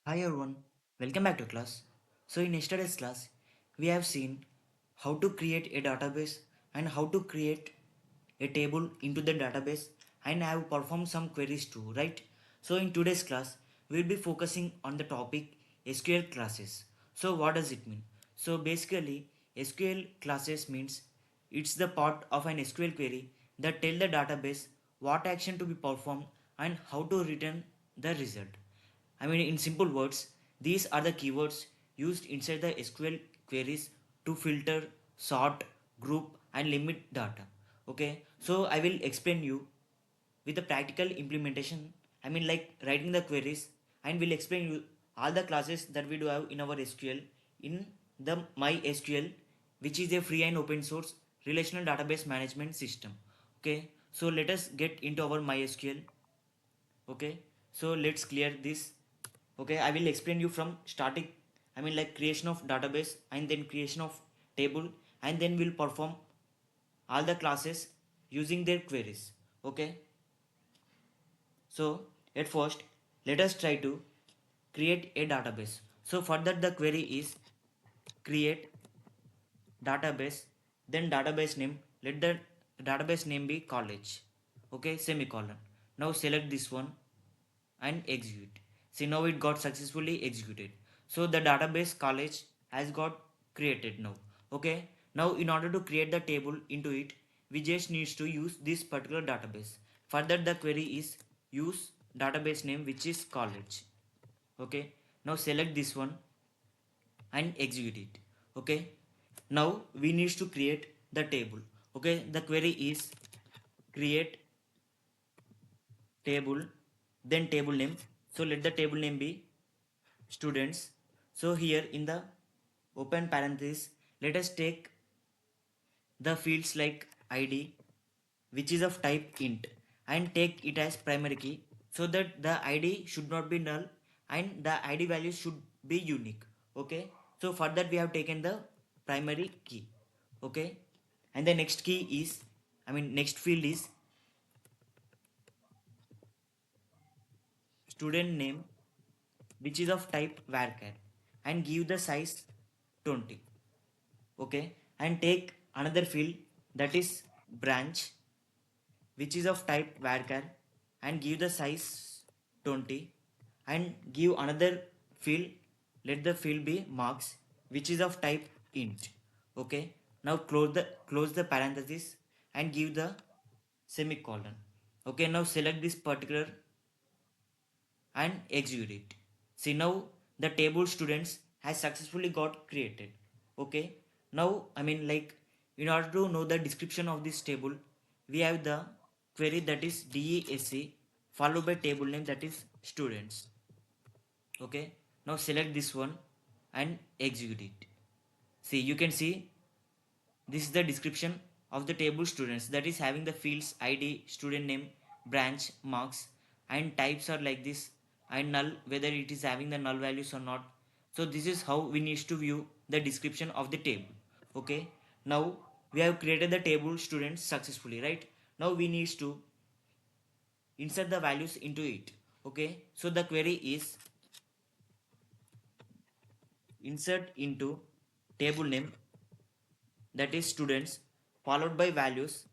Hi everyone, welcome back to class. So in yesterday's class, we have seen how to create a database and how to create a table into the database and I have performed some queries too, right? So in today's class, we will be focusing on the topic SQL classes. So what does it mean? So basically, SQL classes means it's the part of an SQL query that tell the database what action to be performed and how to return the result. I mean, in simple words, these are the keywords used inside the SQL queries to filter, sort, group, and limit data. Okay, so I will explain you with the practical implementation. I mean, like writing the queries, and will explain you all the classes that we do have in our SQL in the MySQL, which is a free and open source relational database management system. Okay, so let us get into our MySQL. Okay, so let's clear this. Okay, I will explain you from static, I mean like creation of database and then creation of table, and then we'll perform all the classes using their queries. Okay, so at first let us try to create a database. So for that the query is create database, then database name, let the database name be college. Okay, semicolon. Now select this one and execute. See, now it got successfully executed. So the database college has got created now. Okay, now in order to create the table into it, we just needs to use this particular database. For that the query is use database name, which is college. Okay, now select this one and execute it. Okay, now we need to create the table. Okay, the query is create table, then table name. So let the table name be students. So here in the open parenthesis, let us take the fields like id, which is of type int, and take it as primary key, so that the id should not be null and the id value should be unique. Okay, so for that we have taken the primary key. Okay, and the next key is, I mean next field is student name, which is of type varchar, and give the size 20. Okay, and take another field, that is branch, which is of type varchar, and give the size 20, and give another field, let the field be marks, which is of type int. Okay, now close the parenthesis and give the semicolon. Okay, now select this particular and execute it. See, now the table students has successfully got created. Okay, now I mean like in order to know the description of this table, we have the query, that is DESC, followed by table name, that is students. Okay, now select this one and execute it. See, you can see this is the description of the table students, that is having the fields ID, student name, branch, marks, and types are like this, and null, whether it is having the null values or not. So this is how we need to view the description of the table. Okay, now we have created the table students successfully, right? Now we need to insert the values into it. Okay, so the query is insert into table name, that is students, followed by values.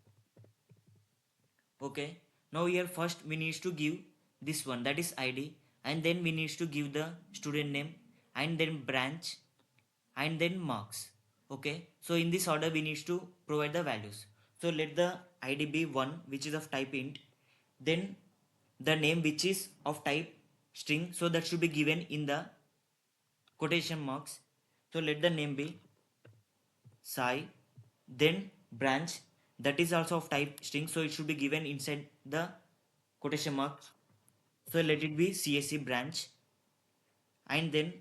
Okay, now here first we need to give this one, that is id, and then we need to give the student name, and then branch, and then marks. Okay, so in this order we need to provide the values. So let the id be 1, which is of type int, then the name, which is of type string, so that should be given in the quotation marks. So let the name be Sai, then branch, that is also of type string, so it should be given inside the quotation mark. So let it be CSC branch, and then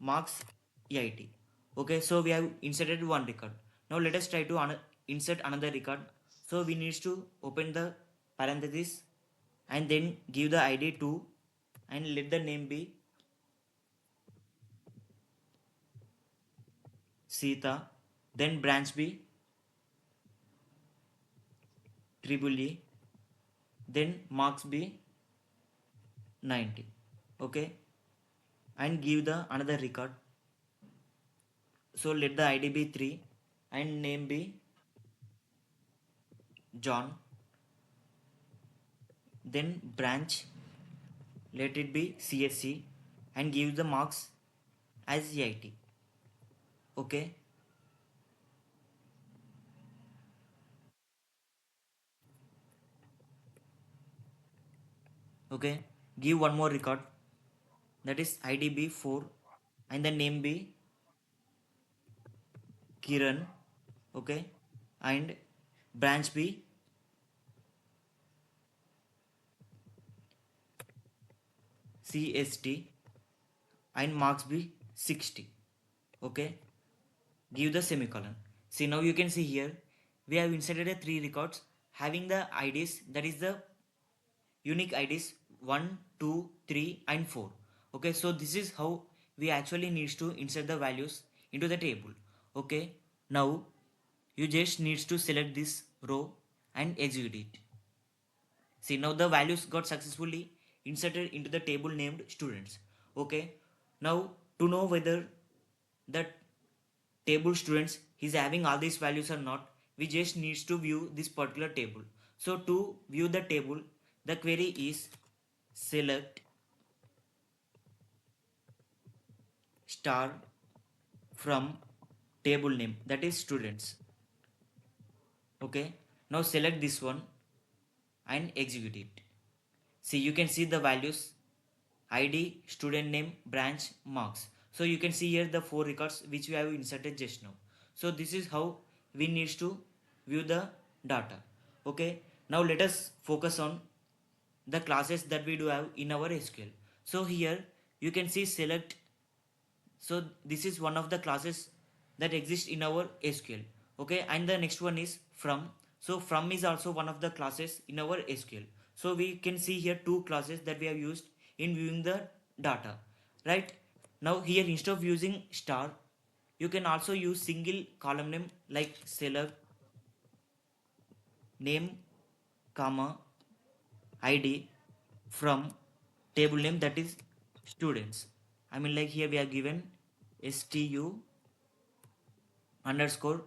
marks EIT. Okay, so we have inserted one record. Now let us try to insert another record. So we need to open the parenthesis and then give the ID 2, and let the name be Sita, then branch be triple E, then marks be 90. Okay, and give the another record. So let the id be 3 and name be John. Then branch, let it be CSC and give the marks as EIT. Okay. Okay. Give one more record, that is id be 4 and the name be Kiran. Okay. And branch be CST and marks be 60. Okay. Give the semicolon. See, now you can see here we have inserted a 3 records having the IDs, that is the unique IDs 1, 2, 3 and 4. Okay, so this is how we actually needs to insert the values into the table. Okay, now you just needs to select this row and execute it. See, now the values got successfully inserted into the table named students. Okay, now to know whether the table students is having all these values or not, we just needs to view this particular table. So to view the table, the query is select star from table name, that is students. Okay, now select this one and execute it. See, you can see the values ID, student name, branch, marks. So you can see here the 4 records which we have inserted just now. So this is how we needs to view the data. Okay, now let us focus on the classes that we do have in our SQL. So here you can see select. So this is one of the classes that exist in our SQL. Okay, and the next one is from. So from is also one of the classes in our SQL. So we can see here two classes that we have used in viewing the data. Right, now here instead of using star, you can also use single column name like select name comma id from table name, that is students. I mean, like here we are given stu underscore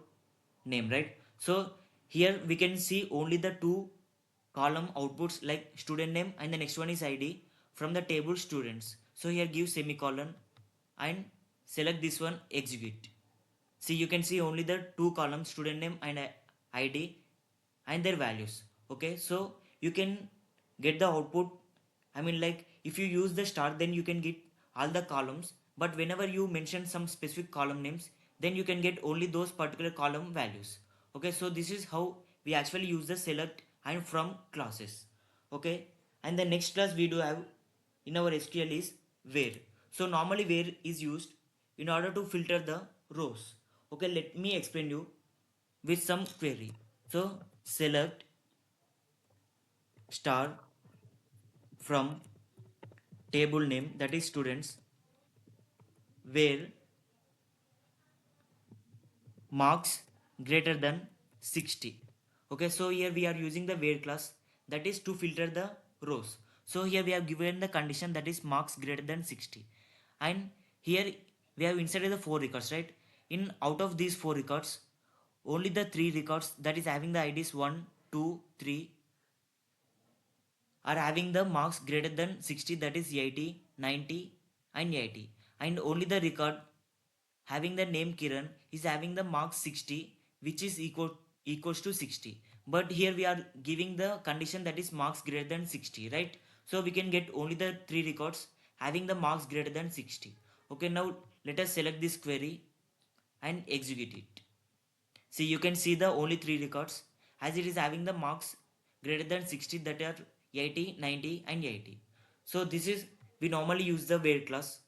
name, right? So here we can see only the two column outputs like student name and the next one is id from the table students. So here give semicolon and select this one, execute. See, you can see only the two columns student name and id and their values. Okay, so you can get the output. I mean, like if you use the star, then you can get all the columns, but whenever you mention some specific column names, then you can get only those particular column values. Okay, so this is how we actually use the select and from classes. Okay, and the next class we do have in our SQL is where. So normally where is used in order to filter the rows. Okay, let me explain you with some query. So select star from table name, that is students, where marks greater than 60. Okay, so here we are using the where class, that is to filter the rows. So here we have given the condition that is marks greater than 60, and here we have inserted the 4 records, right? In out of these 4 records, only the 3 records that is having the IDs 1, 2, 3 are having the marks greater than 60, that is 80, 90 and 80, and only the record having the name Kiran is having the marks 60, which is equals to 60. But here we are giving the condition that is marks greater than 60, right? So we can get only the 3 records having the marks greater than 60. Okay, now let us select this query and execute it. See, you can see the only 3 records as it is having the marks greater than 60, that are 80, 90 and 80. So this is, we normally use the where class,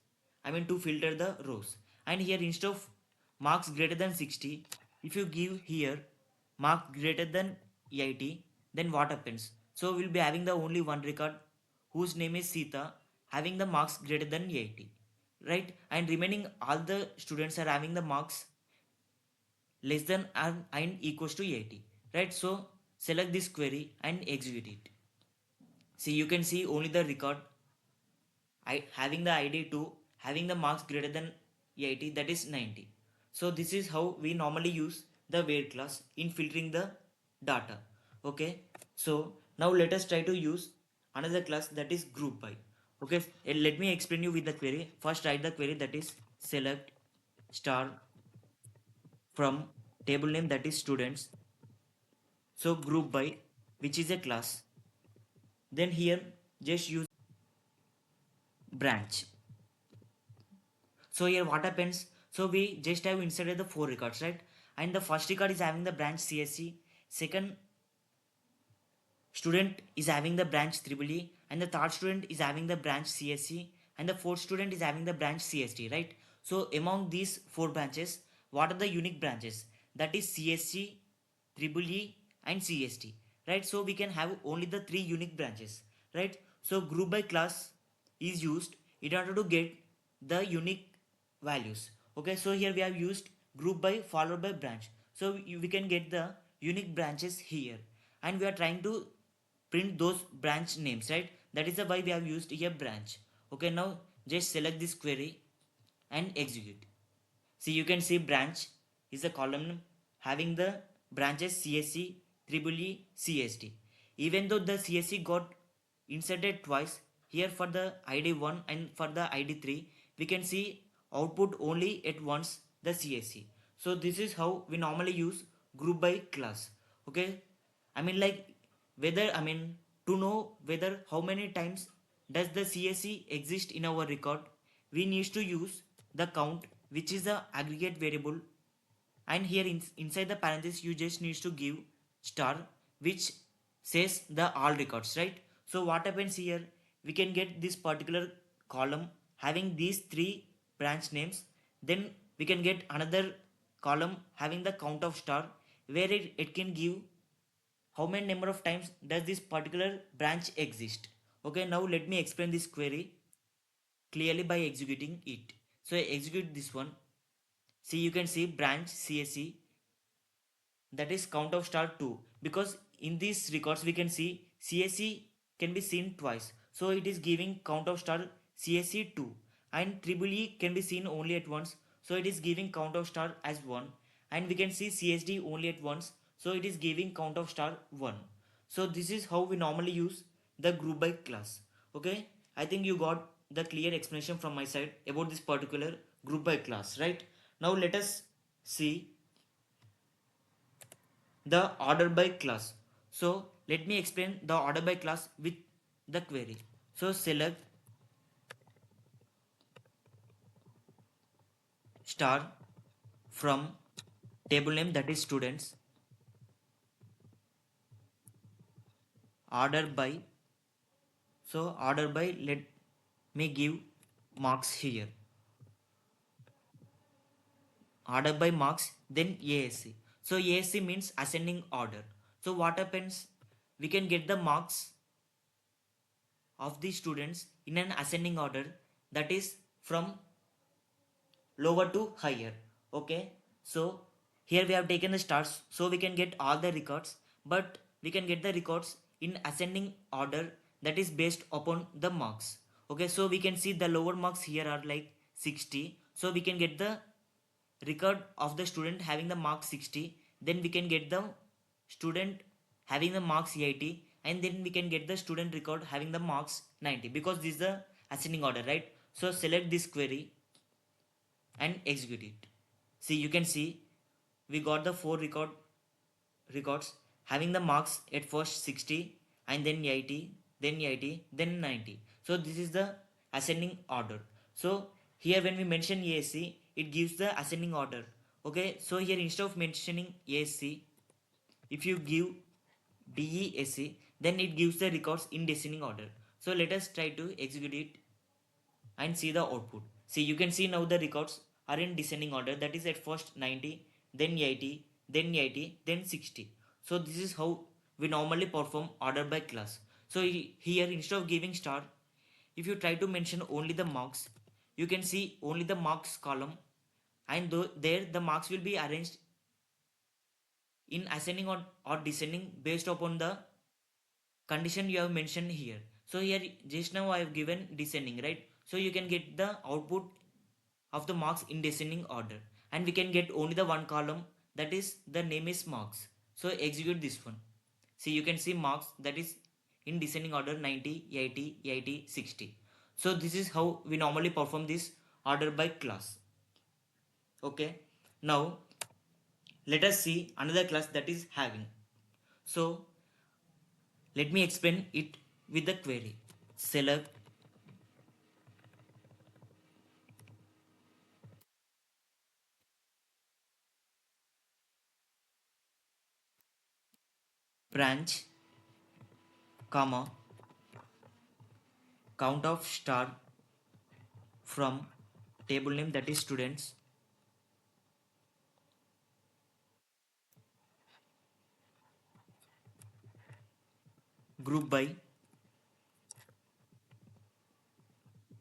I mean to filter the rows. And here instead of marks greater than 60, if you give here mark greater than 80, then what happens? So we'll be having the only one record whose name is Sita having the marks greater than 80, right? And remaining all the students are having the marks less than and equals to 80, right? So select this query and execute it. See, you can see only the record I having the id 2 having the marks greater than 80, that is 90. So this is how we normally use the where class in filtering the data. Okay, so now let us try to use another class, that is group by. Okay, let me explain you with the query. First write the query, that is select star from table name, that is students, so group by, which is a class. Then here just use branch. So here what happens, so we just have inserted the four records, right? And the first record is having the branch CSC, second student is having the branch triple E, and the third student is having the branch CSC, and the fourth student is having the branch CST, right? So among these four branches, what are the unique branches? That is CSC, triple E, and CST, right? So we can have only the three unique branches, right? So group by class is used in order to get the unique values. Okay, so here we have used group by followed by branch, so we can get the unique branches here, and we are trying to print those branch names, right? That is the why we have used here branch. Okay, now just select this query and execute. See, you can see branch is a column having the branches CSC, triple E, CST. Even though the CSC got inserted twice, here for the ID 1 and for the ID 3, we can see output only at once the CSC. So this is how we normally use group by class. Okay, I mean like whether, I mean to know whether how many times does the CSC exist in our record, we need to use the count, which is the aggregate variable, and here inside the parenthesis you just need to give star, which says the all records, right? So what happens here, we can get this particular column having these three branch names, then we can get another column having the count of star, where it can give how many number of times does this particular branch exist. Okay, now let me explain this query clearly by executing it. So I execute this one. See, you can see branch CSC, that is count of star 2, because in these records we can see CSC can be seen twice, so it is giving count of star CSC 2, and triple E can be seen only at once, so it is giving count of star as 1, and we can see CSD only at once, so it is giving count of star 1. So this is how we normally use the group by class. Okay, I think you got the clear explanation from my side about this particular group by class, right? Now let us see the order by class. So let me explain the order by class with the query. So select star from table name, that is students, order by, so order by, let me give marks here, order by marks, then ASC. So ASC means ascending order. So what happens, we can get the marks of the students in an ascending order, that is from lower to higher. Okay, so here we have taken the stars, so we can get all the records, but we can get the records in ascending order, that is based upon the marks. Okay, so we can see the lower marks here are like 60, so we can get the record of the student having the mark 60, then we can get the student having the marks 80, and then we can get the student record having the marks 90, because this is the ascending order, right? So select this query and execute it. See, you can see we got the four records having the marks at first 60 and then 80, then 80, then 90. So this is the ascending order. So here when we mention ASC, it gives the ascending order. Okay, so here instead of mentioning ASC, if you give DESC, then it gives the records in descending order. So let us try to execute it and see the output. See, you can see now the records are in descending order, that is at first 90, then 80, then 80, then 60. So this is how we normally perform order by class. So here instead of giving star, if you try to mention only the marks, you can see only the marks column, and there the marks will be arranged in ascending or descending based upon the condition you have mentioned here. So here just now I have given descending, right? So you can get the output of the marks in descending order, and we can get only the one column, that is the name is marks. So execute this one. See, you can see marks that is in descending order 90, 80, 80, 60. So this is how we normally perform this order by class. Okay, now let us see another class that is having. So let me explain it with the query. Select branch, comma, count of star from table name that is students, group by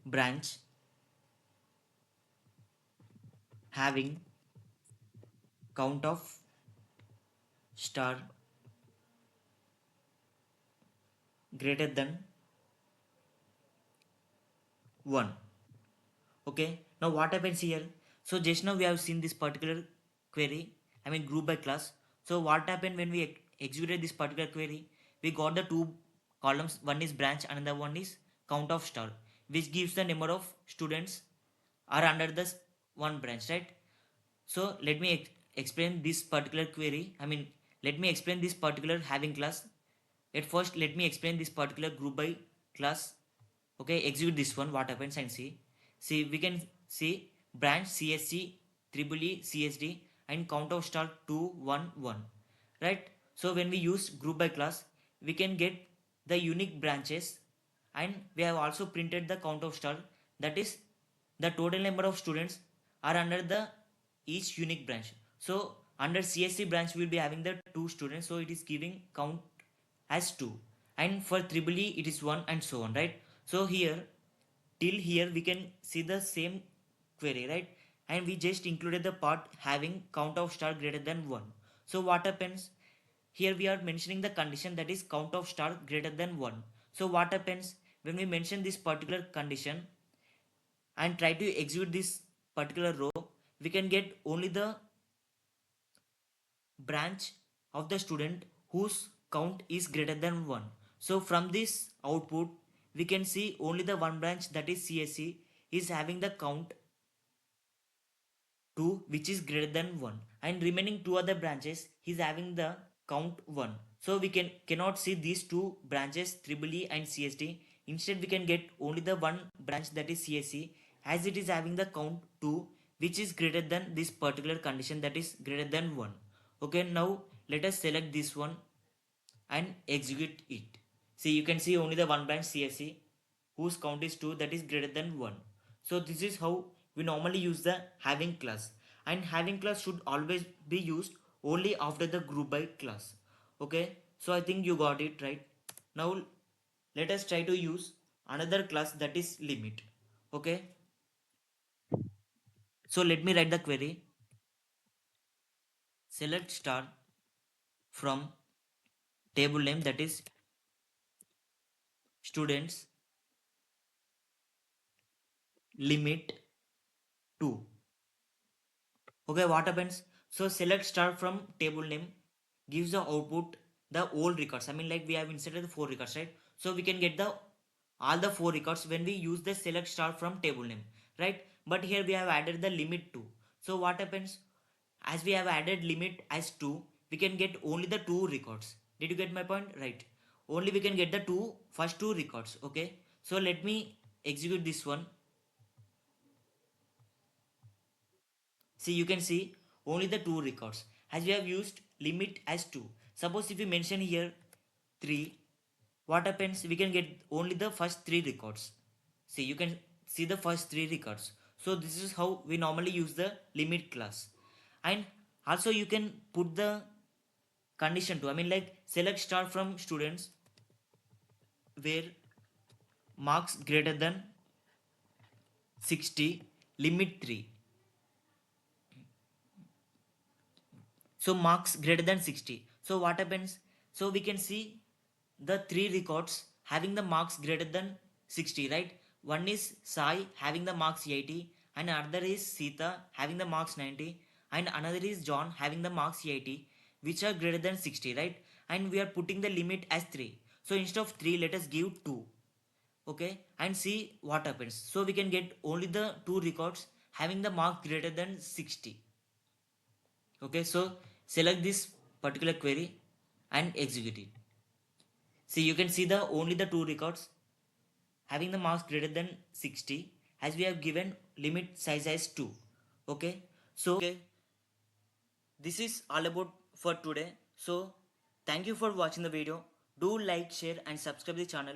branch, having count of star greater than 1. Okay, now what happens here? So just now we have seen this particular query, I mean group by class. So what happened when we executed this particular query? We got the two columns, one is branch, another one is count of star, which gives the number of students are under this one branch, right? So let me explain this particular query. I mean, let me explain this particular having class. At first, let me explain this particular group by class. Okay, execute this one. What happens and see. See, we can see branch CSC, triple E, CSD, and count of star 211. Right? So when we use group by class, we can get the unique branches, and we have also printed the count of star, that is the total number of students are under the each unique branch. So under CSC branch we will be having the two students, so it is giving count as 2, and for triple E it is 1, and so on, right? So here till here we can see the same query, right? And we just included the part having count of star greater than 1. So what happens here? We are mentioning the condition, that is count of star greater than 1. So what happens when we mention this particular condition and try to execute this particular row? We can get only the branch of the student whose count is greater than 1. So from this output we can see only the one branch, that is CSC, is having the count 2 which is greater than 1, and remaining two other branches is having the count 1. So we cannot see these two branches, triple E and CSD. Instead we can get only the one branch, that is CSC, as it is having the count 2 which is greater than this particular condition, that is greater than 1. Okay, now let us select this one and execute it. See, you can see only the one branch CSC whose count is 2, that is greater than 1. So this is how we normally use the having class, and having class should always be used only after the group by class. Okay, so I think you got it right. Now let us try to use another class, that is limit. Okay, so let me write the query. Select star from table name, that is students, limit 2. Okay, what happens? So select star from table name gives the output the old records. I mean, like we have inserted the 4 records, right? So we can get the all the 4 records when we use the select star from table name, right? But here we have added the limit 2. So what happens? As we have added limit as 2, we can get only the 2 records. Did you get my point? Right. Only we can get the first two records. Okay. So let me execute this one. See, you can see only the 2 records as we have used limit as 2. Suppose if we mention here 3, what happens? We can get only the first 3 records. See, you can see the first 3 records. So this is how we normally use the limit class. And also you can put the condition too. I mean, like select star from students where marks greater than 60, limit 3. So marks greater than 60. So what happens? So we can see the 3 records having the marks greater than 60, right? One is Sai having the marks 80 and another is Sita having the marks 90 and another is John having the marks 80 which are greater than 60, right? And we are putting the limit as 3. So instead of 3 let us give 2. Okay, and see what happens. So we can get only the two records having the mark greater than 60. Okay, so select this particular query and execute it. See, you can see the only the two records having the marks greater than 60 as we have given limit size as 2. Okay, so this is all about for today. So thank you for watching the video. Do like, share and subscribe the channel.